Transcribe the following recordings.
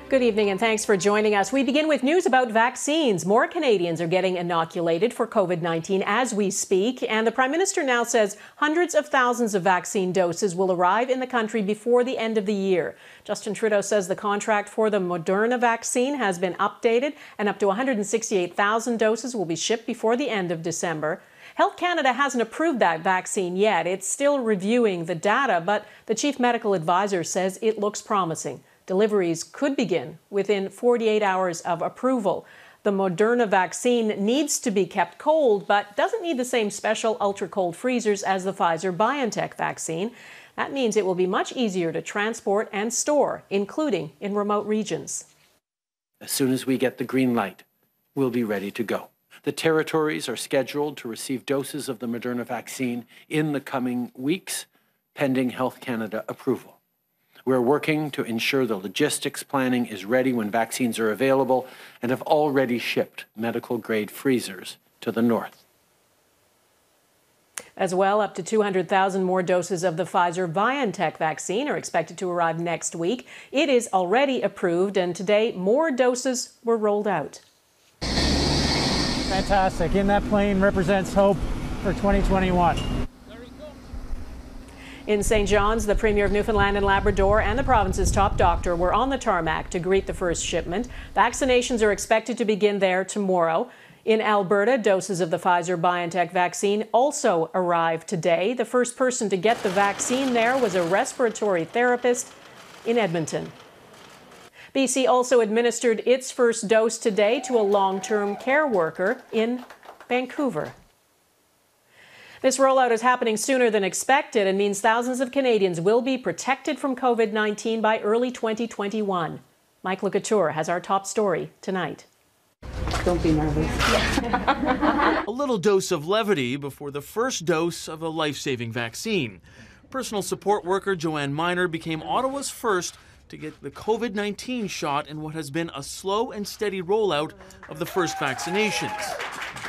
Good evening and thanks for joining us. We begin with news about vaccines. More Canadians are getting inoculated for COVID-19 as we speak, and the Prime Minister now says hundreds of thousands of vaccine doses will arrive in the country before the end of the year. Justin Trudeau says the contract for the Moderna vaccine has been updated and up to 168,000 doses will be shipped before the end of December. Health Canada hasn't approved that vaccine yet. It's still reviewing the data, but the Chief Medical Advisor says it looks promising. Deliveries could begin within 48 hours of approval. The Moderna vaccine needs to be kept cold, but doesn't need the same special ultra-cold freezers as the Pfizer-BioNTech vaccine. That means it will be much easier to transport and store, including in remote regions. As soon as we get the green light, we'll be ready to go. The territories are scheduled to receive doses of the Moderna vaccine in the coming weeks, pending Health Canada approval. We're working to ensure the logistics planning is ready when vaccines are available and have already shipped medical-grade freezers to the north. As well, up to 200,000 more doses of the Pfizer-BioNTech vaccine are expected to arrive next week. It is already approved, and today more doses were rolled out. Fantastic. In that plane represents hope for 2021. In St. John's, the Premier of Newfoundland and Labrador and the province's top doctor were on the tarmac to greet the first shipment. Vaccinations are expected to begin there tomorrow. In Alberta, doses of the Pfizer-BioNTech vaccine also arrived today. The first person to get the vaccine there was a respiratory therapist in Edmonton. BC also administered its first dose today to a long-term care worker in Vancouver. This rollout is happening sooner than expected and means thousands of Canadians will be protected from COVID-19 by early 2021. Michael Couteur has our top story tonight. Don't be nervous. A little dose of levity before the first dose of a life-saving vaccine. Personal support worker Joanne Miner became Ottawa's first to get the COVID-19 shot in what has been a slow and steady rollout of the first vaccinations.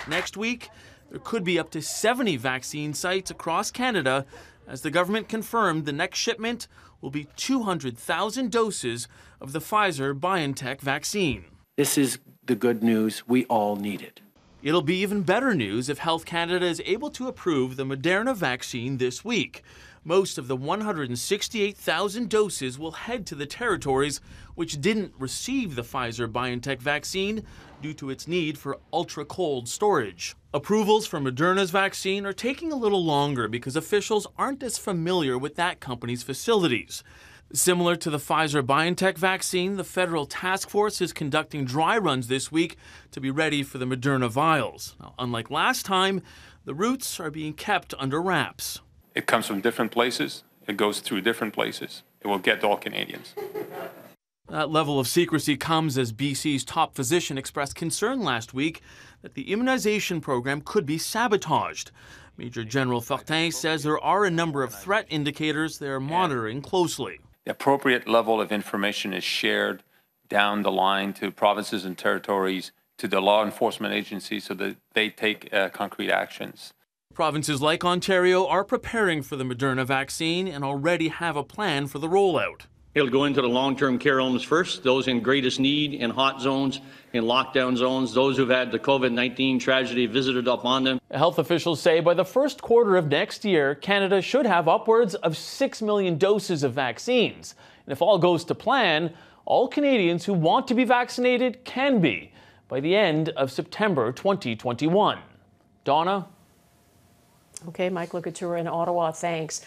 Next week, there could be up to 70 vaccine sites across Canada as the government confirmed the next shipment will be 200,000 doses of the Pfizer-BioNTech vaccine. This is the good news we all needed. It'll be even better news if Health Canada is able to approve the Moderna vaccine this week. Most of the 168,000 doses will head to the territories which didn't receive the Pfizer-BioNTech vaccine due to its need for ultra-cold storage. Approvals for Moderna's vaccine are taking a little longer because officials aren't as familiar with that company's facilities. Similar to the Pfizer-BioNTech vaccine, the federal task force is conducting dry runs this week to be ready for the Moderna vials. Now, unlike last time, the routes are being kept under wraps. It comes from different places. It goes through different places. It will get to all Canadians. That level of secrecy comes as BC's top physician expressed concern last week that the immunization program could be sabotaged. Major General Fortin says there are a number of threat indicators they're monitoring closely. The appropriate level of information is shared down the line to provinces and territories, to the law enforcement agencies so that they take concrete actions. Provinces like Ontario are preparing for the Moderna vaccine and already have a plan for the rollout. It'll go into the long-term care homes first, those in greatest need, in hot zones, in lockdown zones, those who've had the COVID-19 tragedy visited upon them. Health officials say by the first quarter of next year, Canada should have upwards of 6 million doses of vaccines. And if all goes to plan, all Canadians who want to be vaccinated can be by the end of September 2021. Donna? Okay, Michael Couture in Ottawa, thanks.